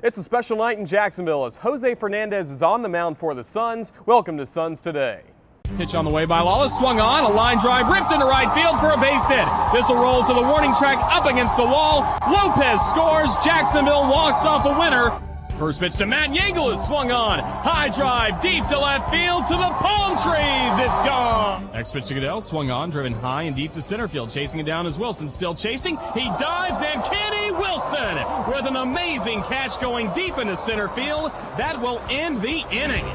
It's a special night in Jacksonville as Jose Fernandez is on the mound for the Suns. Welcome to Suns Today. Pitch on the way by Lawless, swung on, a line drive ripped into right field for a base hit. This will roll to the warning track up against the wall. Lopez scores. Jacksonville walks off a winner. First pitch to Matt Yangle is swung on. High drive deep to left field to the palm trees. It's gone. Next pitch to Goodell, swung on, driven high and deep to center field. Chasing it down as Wilson, still chasing. He dives, and Kenny Wilson with an amazing catch going deep into center field. That will end the inning.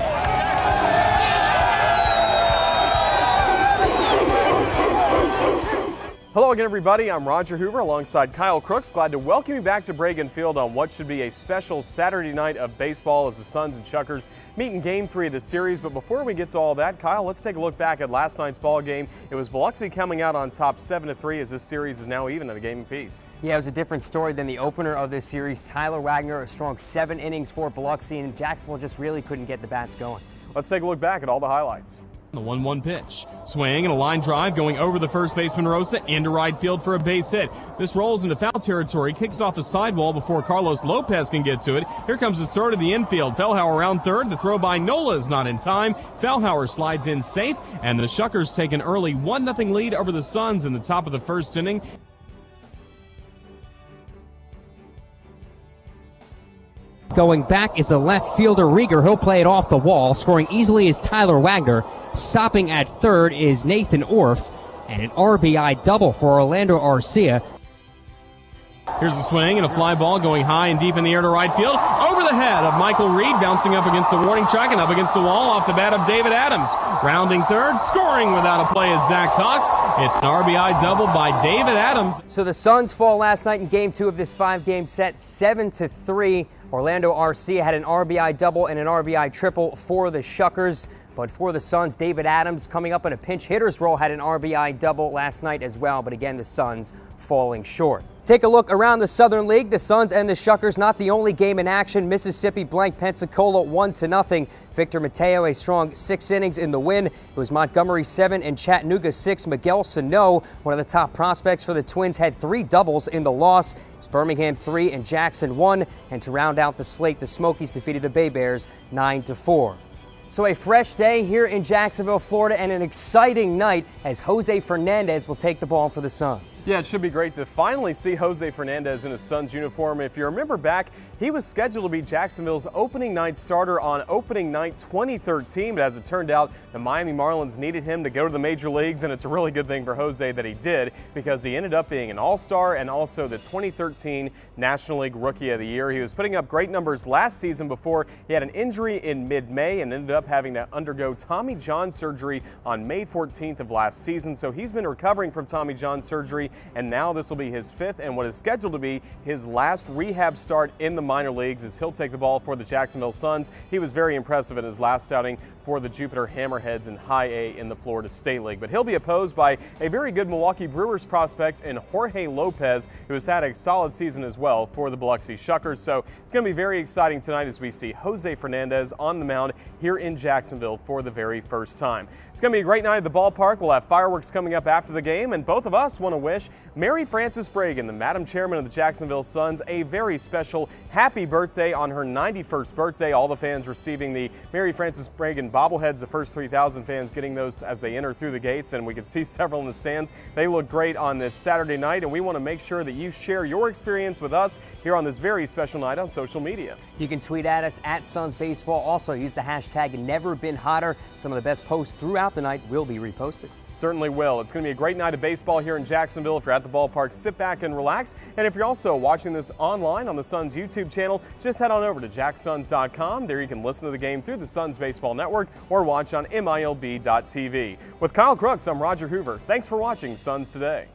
Hello again, everybody. I'm Roger Hoover alongside Kyle Crooks. Glad to welcome you back to Bragan Field on what should be a special Saturday night of baseball as the Suns and Shuckers meet in Game 3 of the series. But before we get to all that, Kyle, let's take a look back at last night's ball game. It was Biloxi coming out on top 7-3 as this series is now even at a game apiece. Yeah, it was a different story than the opener of this series. Tyler Wagner, a strong 7 innings for Biloxi, and Jacksonville just really couldn't get the bats going. Let's take a look back at all the highlights. The 1-1 pitch. Swing and a line drive going over the first baseman Rosa into right field for a base hit. This rolls into foul territory, kicks off a sidewall before Carlos Lopez can get to it. Here comes his throw to the infield. Fellhauer around third. The throw by Nola is not in time. Fellhauer slides in safe, and the Shuckers take an early 1-0 lead over the Suns in the top of the first inning. Going back is the left fielder Rieger. He'll play it off the wall. Scoring easily is Tyler Wagner. Stopping at third is Nathan Orff. And an RBI double for Orlando Arcia. Here's a swing and a fly ball going high and deep in the air to right field. Over the head of Michael Reed, bouncing up against the warning track and up against the wall off the bat of David Adams. Rounding third, scoring without a play is Zach Cox. It's an RBI double by David Adams. So the Suns fall last night in Game 2 of this 5-game set, 7-3. Orlando Arcia had an RBI double and an RBI triple for the Shuckers. But for the Suns, David Adams, coming up in a pinch hitter's role, had an RBI double last night as well. But again, the Suns falling short. Take a look around the Southern League. The Suns and the Shuckers not the only game in action. Mississippi blanked Pensacola 1-0. Victor Mateo a strong 6 innings in the win. It was Montgomery 7 and Chattanooga 6. Miguel Sano, one of the top prospects for the Twins, had 3 doubles in the loss. It was Birmingham 3 and Jackson 1. And to round out the slate, the Smokies defeated the Bay Bears 9-4. So a fresh day here in Jacksonville, Florida, and an exciting night as Jose Fernandez will take the ball for the Suns. Yeah, it should be great to finally see Jose Fernandez in his Suns uniform. If you remember back, he was scheduled to be Jacksonville's opening night starter on opening night 2013, but as it turned out, the Miami Marlins needed him to go to the major leagues, and it's a really good thing for Jose that he did because he ended up being an all-star and also the 2013 National League Rookie of the Year. He was putting up great numbers last season before he had an injury in mid-May and ended up having to undergo Tommy John surgery on May 14th of last season. So he's been recovering from Tommy John surgery, and now this will be his 5th and what is scheduled to be his last rehab start in the minor leagues as he'll take the ball for the Jacksonville Suns. He was very impressive in his last outing for the Jupiter Hammerheads in High A in the Florida State League. But he'll be opposed by a very good Milwaukee Brewers prospect in Jorge Lopez, who has had a solid season as well for the Biloxi Shuckers. So it's going to be very exciting tonight as we see Jose Fernandez on the mound here in Jacksonville for the very first time. It's going to be a great night at the ballpark. We'll have fireworks coming up after the game, and both of us want to wish Mary Frances Bragan, the Madam Chairman of the Jacksonville Suns, a very special happy birthday on her 91st birthday. All the fans receiving the Mary Frances Bragan bobbleheads, the first 3,000 fans getting those as they enter through the gates, and we can see several in the stands. They look great on this Saturday night, and we want to make sure that you share your experience with us here on this very special night on social media. You can tweet at us at Suns Baseball. Also use the hashtag NeverBeenHotter. Some of the best posts throughout the night will be reposted. Certainly will. It's going to be a great night of baseball here in Jacksonville. If you're at the ballpark, sit back and relax. And if you're also watching this online on the Suns YouTube channel, just head on over to jacksuns.com. There you can listen to the game through the Suns Baseball Network or watch on MILB.TV. With Kyle Crooks, I'm Roger Hoover. Thanks for watching Suns Today.